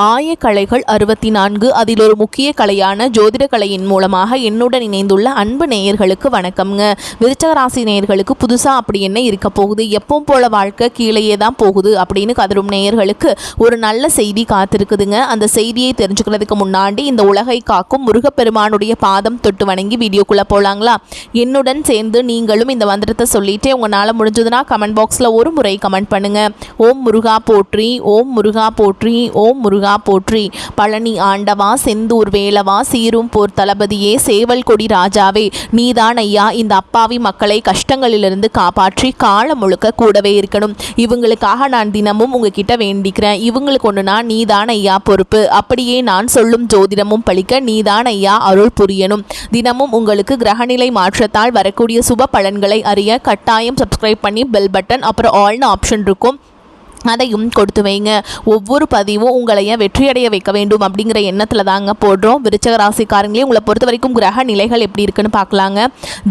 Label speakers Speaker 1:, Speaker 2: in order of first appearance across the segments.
Speaker 1: ஆயக்கலைகள் 64 அதில் ஒரு முக்கிய கலையான ஜோதிட கலையின் மூலமாக என்னுடன் இணைந்துள்ள அன்பு நேயர்களுக்கு வணக்கம்ங்க. விருச்சக ராசி நேயர்களுக்கு புதுசாக அப்படி என்ன இருக்க போகுது, எப்பவும் போல வாழ்க்கை கீழேயே தான் போகுது அப்படின்னு கதரும் நேயர்களுக்கு ஒரு நல்ல செய்தி காத்திருக்குதுங்க. அந்த செய்தியை தெரிஞ்சுக்கிறதுக்கு முன்னாடி இந்த உலகை காக்கும் முருகப்பெருமானுடைய பாதம் தொட்டு வணங்கி வீடியோக்குள்ளே போகலாங்களா? என்னுடன் சேர்ந்து நீங்களும் இந்த மந்திரத்தை சொல்லிட்டு உங்களால் முடிஞ்சதுன்னா கமெண்ட் பாக்ஸில் ஒரு முறை கமெண்ட் பண்ணுங்கள். ஓம் முருகா போற்றி, ஓம் முருகா போற்றி, ஓம் முருகா போற்றி. பழனி ஆண்டவா, செந்தூர் வேலவா, சீரும் போர் தளபதியே, சேவல் கொடி ராஜாவே, நீதான் ஐயா இந்த அப்பாவி மக்களை கஷ்டங்களிலிருந்து காப்பாற்றி காலம் முழுக்க கூடவே இருக்கணும். இவங்களுக்காக நான் தினமும் உங்ககிட்ட வேண்டிக்கிறேன். இவங்களுக்கு ஒன்றுனா நீதான் ஐயா பொறுப்பு. அப்படியே நான் சொல்லும் ஜோதிடமும் பழிக்க நீதான் ஐயா அருள் புரியணும். தினமும் உங்களுக்கு கிரகநிலை மாற்றத்தால் வரக்கூடிய சுப பலன்களை அறிய கட்டாயம் சப்ஸ்கிரைப் பண்ணி பெல் பட்டன் அப்புறம் ஆல்னு ஆப்ஷன் இருக்கும், அதையும் கொடுத்து வைங்க. ஒவ்வொரு பதிவும் உங்களைய வெற்றியடைய வைக்க வேண்டும் அப்படிங்கிற எண்ணத்தில் தாங்க போடுறோம். விருச்சக ராசிக்காரங்களே, உங்களை பொறுத்த வரைக்கும் கிரக நிலைகள் எப்படி இருக்குன்னு பார்க்கலாங்க.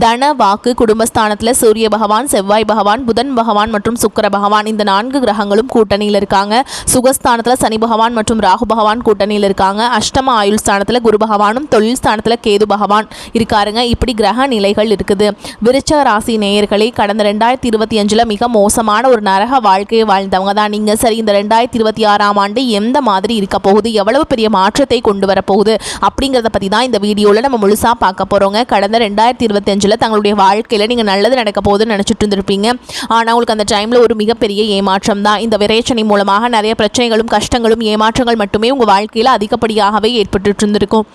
Speaker 1: தன வாக்கு குடும்பஸ்தானத்தில் சூரிய பகவான், செவ்வாய் பகவான், புதன் பகவான் மற்றும் சுக்கிர பகவான் இந்த 4 கிரகங்களும் கூட்டணியில் இருக்காங்க. சுகஸ்தானத்தில் சனி பகவான் மற்றும் ராகு பகவான் கூட்டணியில் இருக்காங்க. அஷ்டம ஆயுள் ஸ்தானத்தில் குரு பகவானும், தொழில் ஸ்தானத்தில் கேது பகவான் இருக்காருங்க. இப்படி கிரக நிலைகள் இருக்குது. விருச்சக ராசி நேயர்களே, கடந்த 2025 மிக மோசமான ஒரு நரக வாழ்க்கையை வாழ்ந்தவங்க நீங்க. சரி, இந்த 2026ஆம் ஆண்டு எந்த மாதிரி இருக்க போகுது, எவ்வளவு பெரிய மாற்றத்தை கொண்டு வரப்போகுது அப்படிங்கிறத பற்றி தான் இந்த வீடியோவில் நம்ம முழுசாக பார்க்க போகிறோங்க. கடந்த 2025 தங்களுடைய வாழ்க்கையில் நீங்கள் நல்லது நடக்க போகுதுன்னு நினச்சிட்டு இருந்திருப்பீங்க. ஆனால் உங்களுக்கு அந்த டைமில் ஒரு மிகப்பெரிய ஏமாற்றம் தான். இந்த விரைச்சனை மூலமாக நிறைய பிரச்சனைகளும் கஷ்டங்களும் ஏமாற்றங்கள் மட்டுமே உங்கள் வாழ்க்கையில் அதிகப்படியாகவே ஏற்பட்டு இருந்திருக்கும்.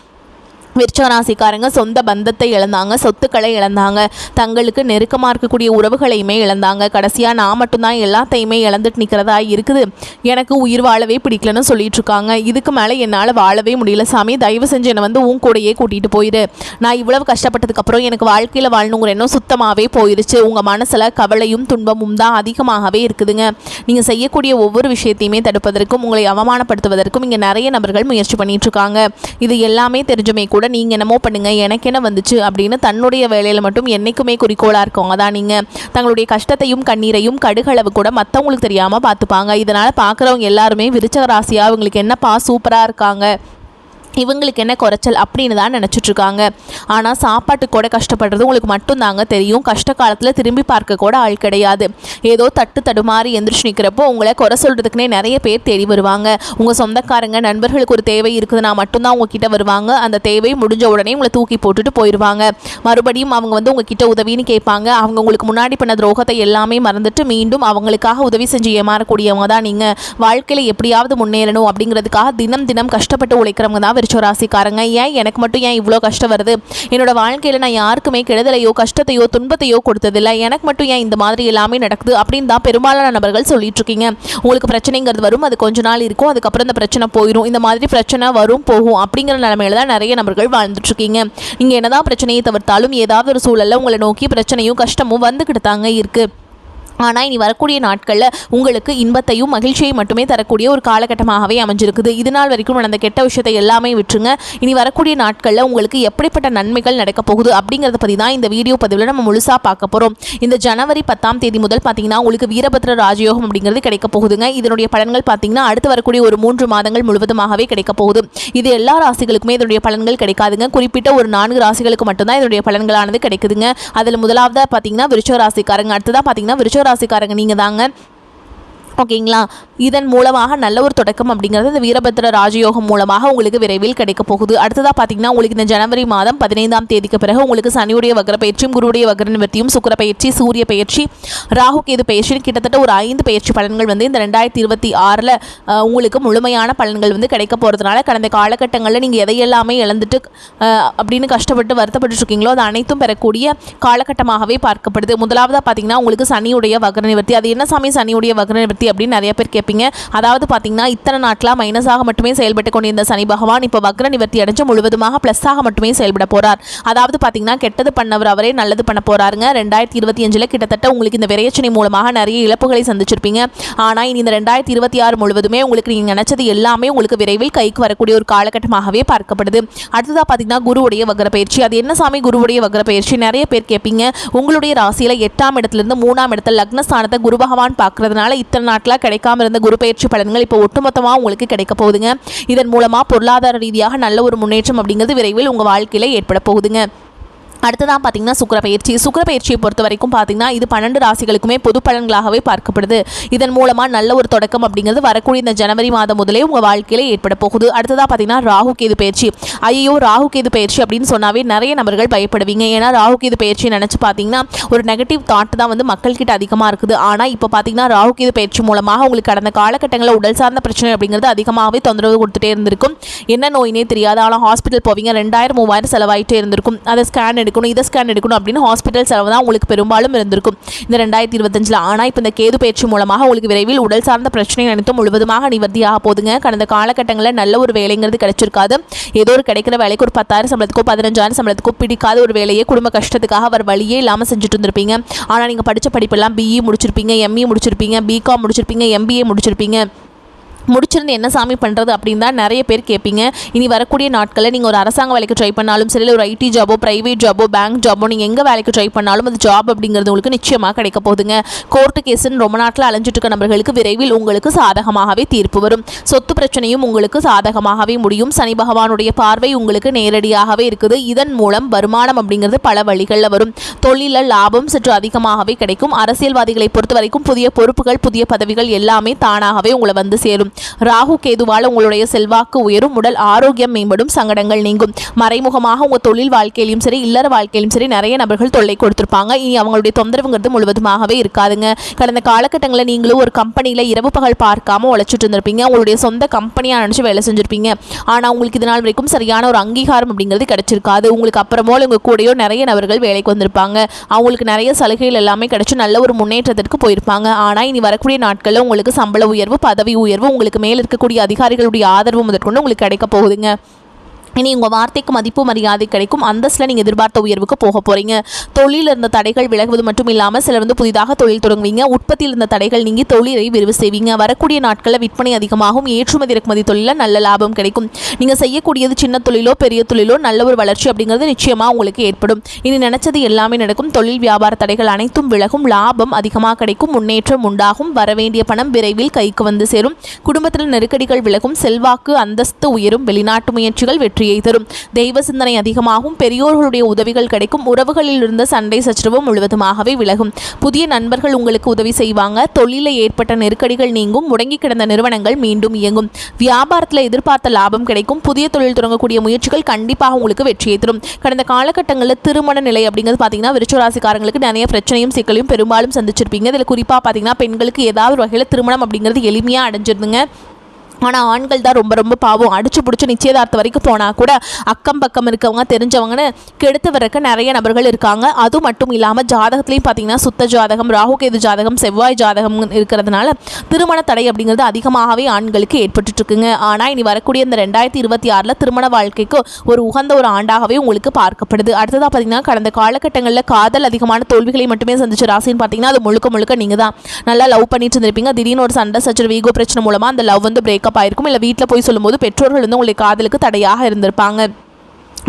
Speaker 1: விருச்சக ராசிக்காரங்க சொந்த பந்தத்தை இழந்தாங்க, சொத்துக்களை இழந்தாங்க, தங்களுக்கு நெருக்கமாக இருக்கக்கூடிய உறவுகளையுமே இழந்தாங்க. கடைசியாக நான் மட்டும்தான் எல்லாத்தையுமே இழந்துட்டு நிற்கிறதா இருக்குது, எனக்கு உயிர் வாழவே பிடிக்கலன்னு சொல்லிட்டு இருக்காங்க. இதுக்கு மேலே என்னால் வாழவே முடியல சாமி, தயவு செஞ்சு என்னை வந்து உன் கூடையே கூட்டிகிட்டு போயிடு. நான் இவ்வளவு கஷ்டப்பட்டதுக்கப்புறம் எனக்கு வாழ்க்கையில் வாழணுங்கிற எண்ணம் சுத்தமாகவே போயிடுச்சு. உங்கள் மனசில் கவலையும் துன்பமும் தான் அதிகமாகவே இருக்குதுங்க. நீங்கள் செய்யக்கூடிய ஒவ்வொரு விஷயத்தையுமே தடுப்பதற்கும் உங்களை அவமானப்படுத்துவதற்கும் இங்கே நிறைய நபர்கள் முயற்சி பண்ணிட்டு இருக்காங்க. இது எல்லாமே தெரிஞ்சுமே கூட நீங்கள் என்னமோ பண்ணுங்க, எனக்கு என்ன வந்துச்சு அப்படின்னு தன்னுடைய வேலையில் மட்டும் என்னைக்குமே குறிக்கோளாக இருக்கவங்க தான் நீங்கள். தங்களுடைய கஷ்டத்தையும் கண்ணீரையும் கடுகளவு கூட மற்றவங்களுக்கு தெரியாமல் பார்த்துப்பாங்க. இதனால் பார்க்குறவங்க எல்லாருமே விருச்சக ராசியாக இவங்களுக்கு என்னப்பா சூப்பராக இருக்காங்க, இவங்களுக்கு என்ன குறைச்சல் அப்படின்னு தான் நினச்சிட்ருக்காங்க. ஆனால் சாப்பாட்டு கூட கஷ்டப்படுறது உங்களுக்கு மட்டும்தாங்க தெரியும். கஷ்ட காலத்தில் திரும்பி பார்க்க கூட ஆள் கிடையாது. ஏதோ தட்டு தடுமாறி எந்திரிச்சு நிற்கிறப்போ உங்களை குறை சொல்கிறதுக்குனே நிறைய பேர் தேடி வருவாங்க. உங்கள் சொந்தக்காரங்க நண்பர்களுக்கு ஒரு தேவை இருக்குதுன்னா மட்டும்தான் உங்ககிட்ட வருவாங்க. அந்த தேவை முடிஞ்ச உடனே உங்களை தூக்கி போட்டுட்டு போயிடுவாங்க. மறுபடியும் அவங்க வந்து உங்ககிட்ட உதவின்னு கேட்பாங்க. அவங்க உங்களுக்கு முன்னாடி பண்ண துரோகத்தை எல்லாமே மறந்துட்டு மீண்டும் அவங்களுக்காக உதவி செஞ்சு ஏமாறக்கூடியவங்க தான் நீங்கள். வாழ்க்கையில் எப்படியாவது முன்னேறணும் அப்படிங்கிறதுக்காக தினம் தினம் கஷ்டப்பட்டு உழைக்கிறவங்க தான் ராசிக்காரங்க. ஏன் எனக்கு மட்டும் ஏன் இவ்வளோ கஷ்டம் வருது, என்னோட வாழ்க்கையில் நான் யாருக்குமே கெடுதலையோ கஷ்டத்தையோ துன்பத்தையோ கொடுத்ததில்லை, எனக்கு மட்டும் ஏன் இந்த மாதிரி எல்லாமே நடக்குது அப்படின்னு தான் பெரும்பாலான நபர்கள் சொல்லிட்டு இருக்கீங்க. உங்களுக்கு பிரச்சனைங்கிறது வரும், அது கொஞ்ச நாள் இருக்கும், அதுக்கப்புறம் இந்த பிரச்சனை போயிடும். இந்த மாதிரி பிரச்சனை வரும் போகும் அப்படிங்கிற நிலைமையில தான் நிறைய நபர்கள் வாழ்ந்துட்டு இருக்கீங்க. நீங்கள் என்னதான் பிரச்சனையை தவிர்த்தாலும் ஏதாவது ஒரு சூழல்ல உங்களை நோக்கி பிரச்சனையும் கஷ்டமும் வந்துக்கிட்டு தாங்க இருக்கு. ஆனால் இனி வரக்கூடிய நாட்களில் உங்களுக்கு இன்பத்தையும் மகிழ்ச்சியையும் மட்டுமே தரக்கூடிய ஒரு காலகட்டமாகவே அமைஞ்சிருக்குது. இது நாள் வரைக்கும் நடந்த கெட்ட விஷயத்தை எல்லாமே விட்டுருங்க. இனி வரக்கூடிய நாட்களில் உங்களுக்கு எப்படிப்பட்ட நன்மைகள் நடக்க போகுது அப்படிங்கிறத பற்றி தான் இந்த வீடியோ பதிவில் நம்ம முழுசாக பார்க்க போகிறோம். இந்த ஜனவரி 10ஆம் தேதி முதல் பார்த்தீங்கன்னா உங்களுக்கு வீரபத்ர ராஜயோகம் அப்படிங்கிறது கிடைக்க போகுதுங்க. இதனுடைய பலன்கள் பார்த்தீங்கன்னா அடுத்து வரக்கூடிய ஒரு 3 மாதங்கள் முழுவதுமாகவே கிடைக்க போகுது. இது எல்லா ராசிகளுக்குமே இதனுடைய பலன்கள் கிடைக்காதுங்க. குறிப்பிட்ட ஒரு 4 ராசிகளுக்கு மட்டும்தான் இதனுடைய பலன்களானது கிடைக்குதுங்க. அதில் முதலாவதாக பார்த்தீங்கன்னா விருச்சக ராசிக்காரங்க, அடுத்ததாக பார்த்தீங்கன்னா விருச்சக ராசிக்காரங்க நீங்க தாங்க. ஓகேங்களா? இதன் மூலமாக நல்ல ஒரு தொடக்கம் அப்படிங்கிறது இந்த வீரபத்ர ராஜயோகம் மூலமாக உங்களுக்கு விரைவில் கிடைக்க போகுது. அடுத்ததாக பார்த்தீங்கன்னா உங்களுக்கு இந்த ஜனவரி மாதம் 15ஆம் தேதிக்கு பிறகு உங்களுக்கு சனியுடைய வக்ர பயிற்சியும் குருவுடைய வக்ர நிவர்த்தியும் சுக்கிர பயிற்சி சூரிய பயிற்சி ராகு கேது பயிற்சி கிட்டத்தட்ட ஒரு 5 பயிற்சி பலன்கள் வந்து இந்த 2026 உங்களுக்கு முழுமையான பலன்கள் வந்து கிடைக்க போகிறதுனால கடந்த காலகட்டங்களில் நீங்கள் எதையெல்லாமே இழந்துட்டு அப்படின்னு கஷ்டப்பட்டு வருத்தப்பட்டு இருக்கீங்களோ அது அனைத்தும் பெறக்கூடிய காலகட்டமாகவே பார்க்கப்படுது. முதலாவதாக பார்த்தீங்கன்னா உங்களுக்கு சனியுடைய வக்ர நிவர்த்தி. அது என்ன சாமி சனியுடைய வக்ர நிவர்த்தி அப்படின்னு நிறைய பேர் கேட்பீங்க. அதாவது பார்த்தீங்கன்னா இத்தனை நாட்களாக மைனஸாக மட்டுமே செயல்பட்டு கொண்டிருந்த சனி பகவான் இப்போ வக்ர நிவர்த்தி அடைஞ்சு முழுவதுமாக ப்ளஸ்ஸாக மட்டுமே செயல்பட போறார். அதாவது பார்த்தீங்கன்னா கெட்டது பண்ணவர் அவரே நல்லது பண்ண போறாருங்க. 2025 கிட்டத்தட்ட உங்களுக்கு இந்த விரைச்சனை மூலமாக நிறைய இழப்புகளை சந்திச்சிருப்பீங்க. ஆனால் இனி இந்த 2026 முழுவதுமே உங்களுக்கு நீங்கள் நினைச்சது எல்லாமே உங்களுக்கு விரைவில் கைக்கு வரக்கூடிய ஒரு காலகட்டமாகவே பார்க்கப்படுது. அடுத்ததாக பார்த்தீங்கன்னா குருவுடைய வக்ர பயிற்சி. அது என்ன சாமி குருவுடைய வக்ர பயிற்சி நிறைய பேர் கேட்பீங்க. உங்களுடைய ராசியில் 8ஆம் இடத்துலேருந்து 3ஆம் இடத்துல லக்னஸ்தானத்தை குரு பகவான் பார்க்கறதுனால இத்தனை நாட்களாக கிடைக்காம இருந்த குரு பயிற்சி பலன்கள் இப்போ ஒட்டுமொத்தமாக உங்களுக்கு கிடைக்க போகுதுங்க. இதன் மூலமாக பொருளாதார ரீதியாக நல்ல ஒரு முன்னேற்றம் அப்படிங்கிறது விரைவில் உங்கள் வாழ்க்கையில் ஏற்பட போகுதுங்க. அடுத்ததான் பார்த்தீங்கன்னா சுக்கிரப்பயிற்சியை பொறுத்த வரைக்கும் பார்த்தீங்கன்னா இது 12 ராசிகளுக்குமே பொது பலன்களாகவே பார்க்கப்படுது. இதன் மூலமாக நல்ல ஒரு தொடக்கம் அப்படிங்கிறது வரக்கூடிய இந்த ஜனவரி மாதம் முதலே உங்கள் வாழ்க்கையில் ஏற்பட போகுது. அடுத்ததாக பார்த்தீங்கன்னா ராகு கேது பயிற்சி. ஐயோ ராகு கேது பயிற்சி அப்படின்னு சொன்னாவே நிறைய நபர்கள் பயப்படுவீங்க. ஏன்னா ராகு கேது பயிற்சி நினச்சி பார்த்தீங்கன்னா ஒரு நெகட்டிவ் தாட் தான் வந்து மக்கள்கிட்ட அதிகமாக இருக்குது. ஆனால் இப்போ பார்த்தீங்கன்னா ராகு கேது பயிற்சி மூலமாக உங்களுக்கு கடந்த காலகட்டங்களில் உடல் சார்ந்த பிரச்சனை அப்படிங்கிறது அதிகமாகவே தொந்தரவு கொடுத்துட்டே இருந்திருக்கும். என்ன நோயினே தெரியாது. ஆனால் ஹாஸ்பிட்டல் போவீங்க, 2000-3000 செலவாயிட்டே இருந்திருக்கும். அதை ஸ்கேன் எடுக்கணும், இதை ஸ்கேன் எடுக்கணும் அப்படின்னு ஹாஸ்பிட்டல் செலவு தான் உங்களுக்கு பெரும்பாலும் இருந்திருக்கும் இந்த 2025. ஆனால் இப்போ இந்த கேது பயிற்சி மூலமாக உங்களுக்கு விரைவில் உடல் சார்ந்த பிரச்சனை அனைத்தும் முழுவதுமாக நிவர்த்தியாக போதுங்க. கடந்த காலகட்டங்களில் நல்ல ஒரு வேலைங்கிறது கிடைச்சிருக்காது. ஏதோ ஒரு கிடைக்கிற வேலைக்கு ஒரு 10,000 சம்பளத்துக்கோ 15,000 சம்பளத்துக்கோ பிடிக்காத ஒரு வேலையை குடும்ப கஷ்டத்துக்காக அவர் வழியே இல்லாமல் செஞ்சுட்டு இருந்திருப்பீங்க. ஆனால் நீங்கள் படித்த படிப்பெல்லாம் BE முடிச்சிருப்பீங்க, ME முடிச்சிருப்பீங்க, BCom முடிச்சிருப்பீங்க, MBA முடிச்சிருப்பீங்க. முடிச்சிருந்து என்ன சாமி பண்ணுறது அப்படின்னு தான் நிறைய பேர் கேட்பீங்க. இனி வரக்கூடிய நாட்களில் நீங்கள் ஒரு அரசாங்க வேலைக்கு ட்ரை பண்ணாலும் சரி, ஒரு IT ஜாபோ, ப்ரைவேட் ஜாபோ, பேங்க் ஜாபோ, நீங்கள் எங்கே வேலைக்கு ட்ரை பண்ணாலும் அது ஜாப் அப்படிங்கிறது உங்களுக்கு நிச்சயமாக கிடைக்க போகுதுங்க. கோர்ட்டு கேஸுன்னு ரொம்ப நாட்டில் அலைஞ்சிட்டு இருக்க நபர்களுக்கு விரைவில் உங்களுக்கு சாதகமாகவே தீர்ப்பு வரும். சொத்து பிரச்சனையும் உங்களுக்கு சாதகமாகவே முடியும். சனி பகவானுடைய பார்வை உங்களுக்கு நேரடியாகவே இருக்குது. இதன் மூலம் வருமானம் அப்படிங்கிறது பல வழிகளில் வரும். தொழிலில் லாபம் சற்று அதிகமாகவே கிடைக்கும். அரசியல்வாதிகளை பொறுத்த வரைக்கும் புதிய பொறுப்புகள், புதிய பதவிகள் எல்லாமே தானாகவே உங்களை வந்து சேரும். ராகு கேதுவால் உங்களுடைய செல்வாக்கு உயரும், உடல் ஆரோக்கியம் மேம்படும், சங்கடங்கள் நீங்கும். மறைமுகமாக உங்கள் தொழில் வாழ்க்கையிலும் சரி, இல்லற வாழ்க்கையிலும் சரி நிறைய நபர்கள் தொல்லை கொடுத்துருப்பாங்க. இனி அவங்களுடைய தொந்தரவுங்கிறது முழுவதுமாகவே இருக்காதுங்க. கடந்த காலகட்டங்களில் நீங்களும் ஒரு கம்பெனியில் இரவு பகல் பார்க்காம உழைச்சிட்டு இருந்திருப்பீங்க. உங்களுடைய சொந்த கம்பெனியாக நினச்சி வேலை செஞ்சுருப்பீங்க. ஆனால் உங்களுக்கு இது நாள் வரைக்கும் சரியான ஒரு அங்கீகாரம் அப்படிங்கிறது கிடைச்சிருக்காது. உங்களுக்கு அப்புறமோ உங்கள் கூடயோ நிறைய நபர்கள் வேலைக்கு வந்திருப்பாங்க. அவங்களுக்கு நிறைய சலுகைகள் எல்லாமே கிடைச்சி நல்ல ஒரு முன்னேற்றத்திற்கு போயிருப்பாங்க. ஆனால் இனி வரக்கூடிய நாட்களில் உங்களுக்கு சம்பள உயர்வு, பதவி உயர்வு, உங்களுக்கு மேல் இருக்கக்கூடிய அதிகாரிகளுடைய ஆதரவு முதற்கொண்டு உங்களுக்கு கிடைக்க போகுதுங்க. இனி உங்கள் வார்த்தைக்கு மதிப்பு மரியாதை கிடைக்கும். அந்தஸ்தில் நீங்கள் எதிர்பார்த்த உயர்வுக்கு போக போகிறீங்க. தொழிலில் இருந்த தடைகள் விலகுவது மட்டும் இல்லாமல் சிலர் வந்து புதிதாக தொழில் தொடங்குவீங்க. உற்பத்தியில் இருந்த தடைகள் நீங்கி தொழிலை விரிவு செய்வீங்க. வரக்கூடிய நாட்களில் விற்பனை அதிகமாகும். ஏற்றுமதி இறக்குமதி தொழிலில் நல்ல லாபம் கிடைக்கும். நீங்கள் செய்யக்கூடியது சின்ன தொழிலோ பெரிய தொழிலோ நல்ல ஒரு வளர்ச்சி அப்படிங்கிறது நிச்சயமாக உங்களுக்கு ஏற்படும். இனி நினைச்சது எல்லாமே நடக்கும். தொழில் வியாபார தடைகள் அனைத்தும் விலகும். லாபம் அதிகமாக கிடைக்கும். முன்னேற்றம் உண்டாகும். வரவேண்டிய பணம் விரைவில் கைக்கு வந்து சேரும். குடும்பத்தில் நெருக்கடிகள் விலகும். செல்வாக்கு அந்தஸ்து உயரும். வெளிநாட்டு முயற்சிகள் வெற்றி தரும். தெய்வ சிந்தனை அதிகமாகும். பெரியோர்களுடைய உதவிகள் கிடைக்கும். உறவுகளில் இருந்த சண்டை சச்சரவு முழுவதுமாகவே விலகும். புதிய நண்பர்கள் உங்களுக்கு உதவி செய்வாங்க. தொழிலில் ஏற்பட்ட நெருக்கடிகள் நீங்கும். முடங்கி கிடந்த நிறுவனங்கள் மீண்டும் இயங்கும். வியாபாரத்தில் எதிர்பார்த்த லாபம் கிடைக்கும். புதிய தொழில் தொடங்கக்கூடிய முயற்சிகள் கண்டிப்பாக உங்களுக்கு வெற்றியை தரும். கடந்த காலகட்டங்களில் திருமண நிலை அப்படிங்கிறது பார்த்தீங்கன்னா விருச்சிக ராசிக்காரங்களுக்கு நிறைய பிரச்சனையும் சிக்கலையும் பெரும்பாலும் சந்திச்சிருப்பீங்க. இதில் குறிப்பாக பார்த்தீங்கன்னா பெண்களுக்கு ஏதாவது வகையில் திருமணம் அப்படிங்கிறது எளிமையாக அடைஞ்சிருந்துங்க. ஆனால் ஆண்கள் தான் ரொம்ப ரொம்ப பாவம். அடிச்சு பிடிச்சி நிச்சயதார்த்தம் வரைக்கும் போனால் கூட அக்கம் பக்கம் இருக்கவங்க தெரிஞ்சவங்கன்னு கெடுத்து வரக்க நிறைய நபர்கள் இருக்காங்க. அது மட்டும் இல்லாமல் ஜாதகத்துலேயும் பார்த்தீங்கன்னா சுத்த ஜாதகம், ராகுகேது ஜாதகம், செவ்வாய் ஜாதகம் இருக்கிறதுனால திருமண தடை அப்படிங்கிறது அதிகமாகவே ஆண்களுக்கு ஏற்பட்டுருக்குங்க. ஆனால் இனி வரக்கூடிய இந்த 2026 திருமண வாழ்க்கைக்கு ஒரு உகந்த ஒரு ஆண்டாகவே உங்களுக்கு பார்க்கப்படுது. அடுத்ததாக பார்த்தீங்கன்னா கடந்த காலகட்டங்களில் காதல் அதிகமான தோல்விகளை மட்டுமே சந்திச்ச ராசின்னு பார்த்தீங்கன்னா அது முழுக்க முழுக்க நீங்கள் தான். நல்லா லவ் பண்ணிட்டு இருந்திருப்பீங்க. திடீர்னு ஒரு சண்டை சச்சரவு, ஈகோ பிரச்சனை மூலமாக அந்த லவ் வந்து பிரேக் ஆயிருக்கும். இல்லை வீட்டில் போய் சொல்லும்போது பெற்றோர்கள் வந்து உங்களுடைய காதலுக்கு தடையாக இருந்திருப்பாங்க.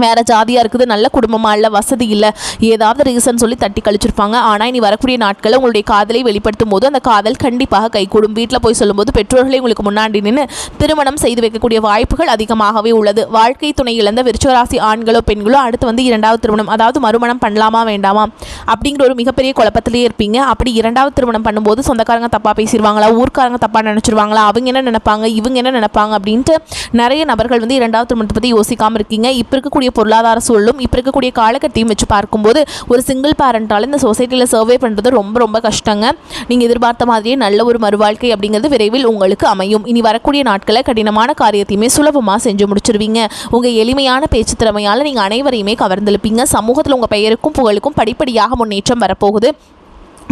Speaker 1: வேறு ஜாதியாக இருக்குது, நல்ல குடும்பமாக இல்லை, வசதி இல்லை, ஏதாவது ரீசன் சொல்லி தட்டி கழிச்சிருப்பாங்க. ஆனால் இனி வரக்கூடிய நாட்களில் உங்களுடைய காதலை வெளிப்படுத்தும் போது அந்த காதல் கண்டிப்பாக கைகூடும். வீட்டில் போய் சொல்லும்போது பெற்றோர்களை உங்களுக்கு முன்னாடி நின்று திருமணம் செய்து வைக்கக்கூடிய வாய்ப்புகள் அதிகமாகவே உள்ளது. வாழ்க்கை துணை இழந்த விருச்சிக ராசி ஆண்களோ பெண்களோ அடுத்து வந்து 2வது திருமணம், அதாவது மறுமணம் பண்ணலாமா வேண்டாமா அப்படிங்கிற ஒரு மிகப்பெரிய குழப்பத்திலே இருப்பீங்க. அப்படி 2வது திருமணம் பண்ணும்போது சொந்தக்காரங்க தப்பாக பேசிடுவாங்களா, ஊர்க்காரங்க தப்பாக நினச்சிருவாங்களா, அவங்க என்ன நினைப்பாங்க, இவங்க என்ன நினைப்பாங்க அப்படின்ட்டு நிறைய நபர்கள் வந்து 2வது திருமணத்தை பற்றி யோசிக்காமல் இருக்கீங்க. இப்போ இருக்கக்கூடிய பொருளாதார சூழலும் இப்போ இருக்கக்கூடிய காலகட்டத்தையும் வச்சு பார்க்கும்போது ஒரு சிங்கிள் பேரண்டால் இந்த சொசைட்டியில் சர்வே பண்ணுறது ரொம்ப ரொம்ப கஷ்டங்க. நீங்கள் எதிர்பார்த்த மாதிரியே நல்ல ஒரு மறுவாழ்க்கை அப்படிங்கிறது விரைவில் உங்களுக்கு அமையும். இனி வரக்கூடிய நாட்களில் கடினமான காரியத்தையுமே சுலபமாக செஞ்சு முடிச்சிருவீங்க. உங்கள் எளிமையான பேச்சு திறமையால் நீங்கள் அனைவரையுமே கவர்ந்தெழுப்பீங்க. சமூகத்தில் உங்கள் பெயருக்கும் புகழுக்கும் படிப்படியாக முன்னேற்றம் வரப்போகுது.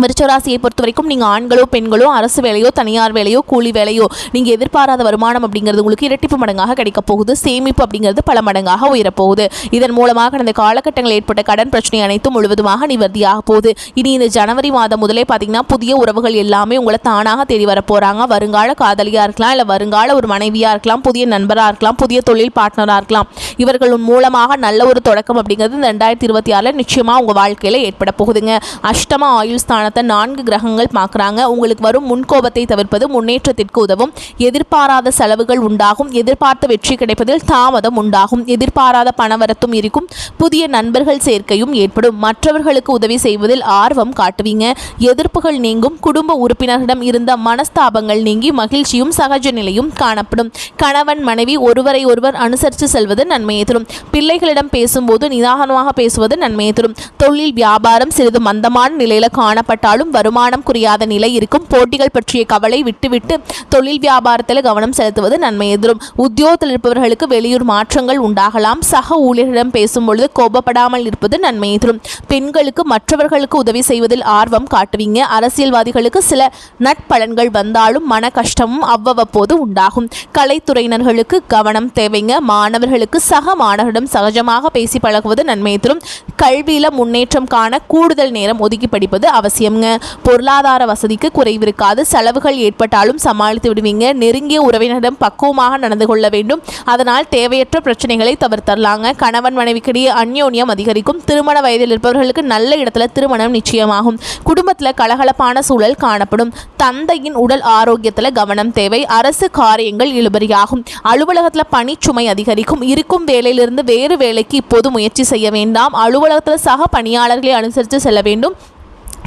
Speaker 1: விருச்சிக ராசியை பொறுத்த வரைக்கும் நீங்கள் ஆண்களோ பெண்களோ அரசு வேலையோ தனியார் வேலையோ கூலி வேலையோ நீங்கள் எதிர்பாராத வருமானம் அப்படிங்கிறது உங்களுக்கு இரட்டிப்பு மடங்காக கிடைக்க போகுது. சேமிப்பு அப்படிங்கிறது பல மடங்காக உயரப்போகுது. இதன் மூலமாக கடந்த காலகட்டங்களில் ஏற்பட்ட கடன் பிரச்சனை அனைத்தும் முழுவதுமாக நிவர்த்தியாக போகுது. இனி இந்த ஜனவரி மாதம் முதலே பார்த்தீங்கன்னா புதிய உறவுகள் எல்லாமே உங்களை தானாக தேடி வர போகிறாங்க. வருங்கால காதலியாக இருக்கலாம், இல்லை வருங்கால ஒரு மனைவியாக இருக்கலாம், புதிய நண்பராக இருக்கலாம், புதிய தொழில் பார்ட்னராக இருக்கலாம். இவர்கள் மூலமாக நல்ல ஒரு தொடக்கம் அப்படிங்கிறது இந்த 2026 நிச்சயமாக உங்கள் வாழ்க்கையில் ஏற்பட போகுதுங்க. அஷ்டம ஆயுள் ஸ்தான ஸ்தானத்தை 4 கிரகங்கள் பார்க்குறாங்க. உங்களுக்கு வரும் முன்கோபத்தை தவிர்ப்பது முன்னேற்றத்திற்கு உதவும். எதிர்பாராத செலவுகள் உண்டாகும். எதிர்பார்த்த வெற்றி கிடைப்பதில் தாமதம் உண்டாகும். எதிர்பாராத பணவரத்தும் இருக்கும். புதிய நண்பர்கள் சேர்க்கையும் ஏற்படும். மற்றவர்களுக்கு உதவி செய்வதில் ஆர்வம் காட்டுவீங்க. எதிர்ப்புகள் நீங்கும். குடும்ப உறுப்பினர்களிடம் இருந்த மனஸ்தாபங்கள் நீங்கி மகிழ்ச்சியும் சகஜ நிலையும் காணப்படும். கணவன் மனைவி ஒருவரை ஒருவர் அனுசரித்து செல்வது நன்மையை தரும். பிள்ளைகளிடம் பேசும்போது நிதானமாக பேசுவது நன்மையை தரும். தொழில் வியாபாரம் சிறிது மந்தமான நிலையில் காணப்பட்டாலும் வருமானம் குறையாத நிலை இருக்கும். போட்டிகள் பற்றிய கவலை விட்டுவிட்டு தொழில் வியாபாரத்தில் கவனம் செலுத்துவது நன்மையை தரும். உத்தியோகத்தில் இருப்பவர்களுக்கு வெளியூர் மாற்றங்கள் உண்டாகலாம். சக ஊழியர்களிடம் பேசும்பொழுது கோபப்படாமல் இருப்பது நன்மையை தரும். பெண்களுக்கு மற்றவர்களுக்கு உதவி செய்வதில் ஆர்வம் காட்டுவீங்க. அரசியல்வாதிகளுக்கு சில நட்பலன்கள் வந்தாலும் மன கஷ்டமும் அவ்வப்போது உண்டாகும். கலைத்துறையினர்களுக்கு கவனம் தேவைங்க. மாணவர்களுக்கு சக மாணவரிடம் சகஜமாக பேசி பழகுவது நன்மையை தரும். கல்வியில முன்னேற்றம் காண கூடுதல் நேரம் ஒதுக்கி படிப்பது அவசியம்ங்க. பொருளாதார வசதிக்கு குறைவிருக்காது. செலவுகள் ஏற்பட்டாலும் சமாளித்து விடுவீங்க. நெருங்கிய உறவினரிடம் பக்குவமாக நடந்து கொள்ள வேண்டும். அதனால் தேவையற்ற பிரச்சனைகளை தவிர்த்தரலாங்க. கணவன் மனைவிக்கிடையே அந்யோன்யம் அதிகரிக்கும். திருமண வயதில் இருப்பவர்களுக்கு நல்ல இடத்துல திருமணம் நிச்சயமாகும். குடும்பத்தில் கலகலப்பான சூழல் காணப்படும். தந்தையின் உடல் ஆரோக்கியத்தில் கவனம் தேவை. அரசு காரியங்கள் இழுபறியாகும். அலுவலகத்தில் பணிச்சுமை அதிகரிக்கும். இருக்கும் வேலையிலிருந்து வேறு வேலைக்கு இப்போது முயற்சி செய்ய வேண்டாம். அலுவலகத்தில் சக பணியாளர்களை அனுசரித்து செல்ல வேண்டும்.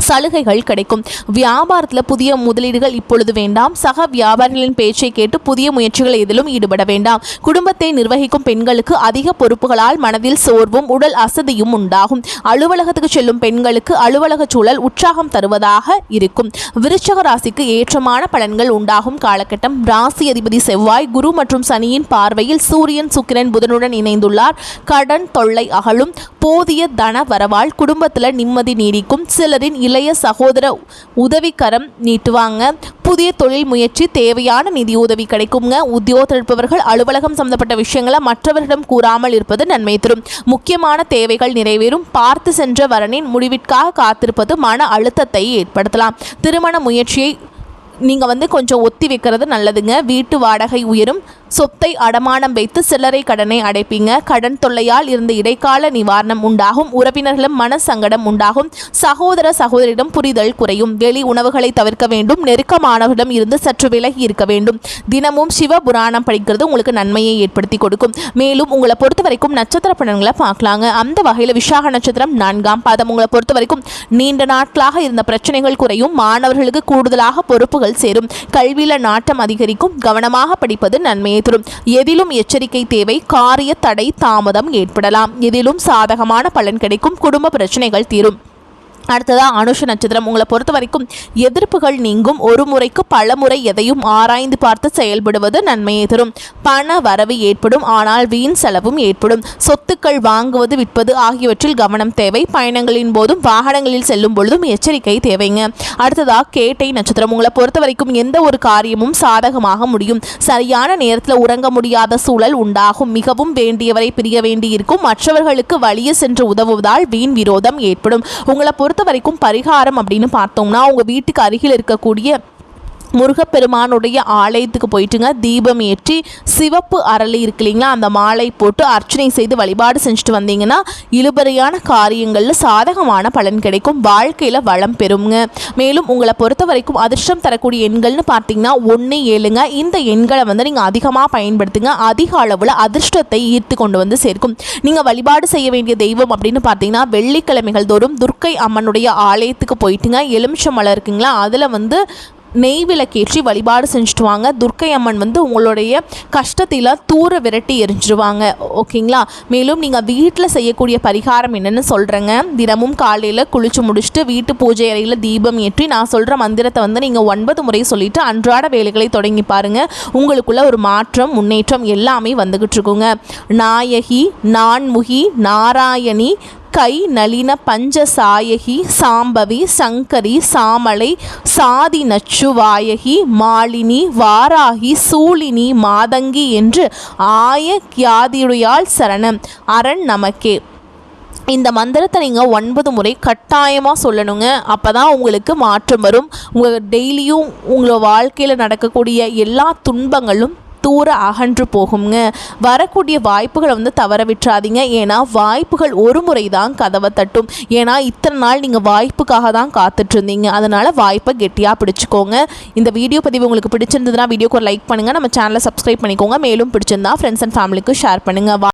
Speaker 1: சலுகைகள் கிடைக்கும். வியாபாரத்தில் புதிய முதலீடுகள் இப்பொழுது வேண்டாம். சக வியாபாரிகளின் பேச்சை கேட்டு புதிய முயற்சிகள் எதிலும் ஈடுபட வேண்டாம். குடும்பத்தை நிர்வகிக்கும் பெண்களுக்கு அதிக பொறுப்புகளால் மனதில் சோர்வும் உடல் அசதியும் உண்டாகும். அலுவலகத்துக்கு செல்லும் பெண்களுக்கு அலுவலக சூழல் உற்சாகம் தருவதாக இருக்கும். விருச்சிக ராசிக்கு ஏற்றமான பலன்கள் உண்டாகும் காலகட்டம். ராசி அதிபதி செவ்வாய் குரு மற்றும் சனியின் பார்வையில் சூரியன் சுக்கிரன் புதனுடன் இணைந்துள்ளார். கடன் தொல்லை அகலும். போதிய தன வரவால் குடும்பத்தில் நிம்மதி நீடிக்கும். சிலரின் இளைய சகோதர உதவிக்கரம் நீட்டுவாங்க. புதிய தொழில் முயற்சி தேவையான நிதி உதவி கிடைக்குங்க. உத்தியோகத்தில் இருப்பவர்கள் அலுவலகம் சம்பந்தப்பட்ட விஷயங்களை மற்றவர்களிடம் கூறாமல் இருப்பது நன்மை தரும். முக்கியமான தேவைகள் நிறைவேறும். பார்த்து சென்ற வரனின் முடிவிற்காக காத்திருப்பது மன அழுத்தத்தை ஏற்படுத்தலாம். திருமண முயற்சியை நீங்கள் கொஞ்சம் ஒத்தி வைக்கிறது நல்லதுங்க. வீட்டு வாடகை உயரும். சொத்தை அடமானம் வைத்து சில்லறை கடனை அடைப்பீங்க. கடன் தொல்லையால் இருந்த இடைக்கால நிவாரணம் உண்டாகும். உறவினர்களும் மன சங்கடம் உண்டாகும். சகோதர சகோதரிடம் புரிதல் குறையும். வெளி உணவுகளை தவிர்க்க வேண்டும். நெருக்கமானவரிடம் இருந்து சற்று விலகி இருக்க வேண்டும். தினமும் சிவ புராணம் படிக்கிறது உங்களுக்கு நன்மையை ஏற்படுத்தி கொடுக்கும். மேலும் உங்களை பொறுத்த வரைக்கும் நட்சத்திர பலன்களை பார்க்கலாங்க. அந்த வகையில் விசாக நட்சத்திரம் 4ஆம் பாதம். உங்களை பொறுத்த வரைக்கும் நீண்ட நாட்களாக இருந்த பிரச்சனைகள் குறையும். மாணவர்களுக்கு கூடுதலாக பொறுப்புகள் சேரும். கல்வியில நாட்டம் அதிகரிக்கும். கவனமாக படிப்பது நன்மையை தரும். எதிலும் எச்சரிக்கை தேவை. காரிய தடை தாமதம் ஏற்படலாம். எதிலும் சாதகமான பலன் கிடைக்கும். குடும்ப பிரச்சனைகள் தீரும். அடுத்ததாக அனுஷ நட்சத்திரம். உங்களை பொறுத்த வரைக்கும் எதிர்ப்புகள் நீங்கும். ஒரு முறைக்கு பல முறை எதையும் ஆராய்ந்து பார்த்து செயல்படுவது நன்மையை தரும். பண வரவு ஏற்படும். ஆனால் வீண் செலவும் ஏற்படும். சொத்துக்கள் வாங்குவது விற்பது ஆகியவற்றில் கவனம் தேவை. பயணங்களின் போதும் வாகனங்களில் செல்லும் பொழுதும் எச்சரிக்கை தேவைங்க. அடுத்ததாக கேட்டை நட்சத்திரம். உங்களை பொறுத்த வரைக்கும் எந்த ஒரு காரியமும் சாதகமாக முடியும். சரியான நேரத்தில் உறங்க முடியாத சூழல் உண்டாகும். மிகவும் வேண்டியவரை பிரிய வேண்டியிருக்கும். மற்றவர்களுக்கு வழியே சென்று உதவுவதால் வீண் விரோதம் ஏற்படும். உங்களை பொறுத்த வரைக்கும் பரிகாரம் அப்படின்னு பார்த்தோம்னா உங்க வீட்டுக்கு அருகில் இருக்கக்கூடிய முருகப்பெருமானுடைய ஆலயத்துக்கு போயிட்டுங்க தீபம் ஏற்றி சிவப்பு அரளி இருக்கு இல்லைங்களா அந்த மாலை போட்டு அர்ச்சனை செய்து வழிபாடு செஞ்சுட்டு வந்தீங்கன்னா இழுபறியான காரியங்களில் சாதகமான பலன் கிடைக்கும். வாழ்க்கையில் வளம் பெறுங்க. மேலும் உங்களை பொறுத்த வரைக்கும் அதிர்ஷ்டம் தரக்கூடிய எண்கள்னு பார்த்தீங்கன்னா 1, 7ங்க. இந்த எண்களை நீங்கள் அதிகமாக பயன்படுத்துங்க. அதிக அளவில் அதிர்ஷ்டத்தை ஈர்த்து கொண்டு சேர்க்கும். நீங்கள் வழிபாடு செய்ய வேண்டிய தெய்வம் அப்படின்னு பார்த்தீங்கன்னா வெள்ளிக்கிழமைகள் தோறும் துர்க்கை அம்மனுடைய ஆலயத்துக்கு போயிட்டுங்க எலுமிச்சை மலை இருக்குங்களா அதில் நெய் விளக்கேற்றி வழிபாடு செஞ்சுட்டு வாங்க. துர்க்கை அம்மன் உங்களுடைய கஷ்டத்தில் தூர விரட்டி எரிஞ்சிருவாங்க. ஓகேங்களா. மேலும் நீங்கள் வீட்டில் செய்யக்கூடிய பரிகாரம் என்னென்னு சொல்கிறேங்க. தினமும் காலையில் குளிச்சு முடிச்சுட்டு வீட்டு பூஜை அறையில் தீபம் ஏற்றி நான் சொல்கிற மந்திரத்தை நீங்கள் 9 முறை சொல்லிவிட்டு அன்றாட வேலைகளை தொடங்கி பாருங்கள். உங்களுக்குள்ள ஒரு மாற்றம் முன்னேற்றம் எல்லாமே வந்துக்கிட்டு இருக்குங்க. நாயகி நான்முகி நாராயணி கை நளின பஞ்சசாயகி சாம்பவி சங்கரி சாமலை சாதி நச்சுவாயகி மாலினி வாராகி சூலினி மாதங்கி என்று ஆய சரணம் அரண் நமக்கே. இந்த மந்திரத்தை நீங்கள் 9 முறை கட்டாயமாக சொல்லணுங்க. அப்போ தான் உங்களுக்கு மாற்றம் வரும். உங்கள் டெய்லியும் உங்களோட வாழ்க்கையில் நடக்கக்கூடிய எல்லா துன்பங்களும் தூர அகன்று போகுங்க. வரக்கூடிய வாய்ப்புகளை வந்து தவற விட்டுறாதீங்க. ஏன்னா வாய்ப்புகள் ஒரு முறை தான் கதவை தட்டும். ஏன்னா இத்தனை நாள் நீங்கள் வாய்ப்புக்காக தான் காத்துட்ருந்தீங்க. அதனால் வாய்ப்பை கெட்டியாக பிடிச்சிக்கோங்க. இந்த வீடியோ பதிவு உங்களுக்கு பிடிச்சிருந்ததுன்னா வீடியோக்கு ஒரு லைக் பண்ணுங்கள். நம்ம சேனலை சப்ஸ்கிரைப் பண்ணிக்கோங்க. மேலும் பிடிச்சிருந்தா ஃப்ரெண்ட்ஸ் அண்ட் ஃபேமிலிக்கு ஷேர் பண்ணுங்கள்.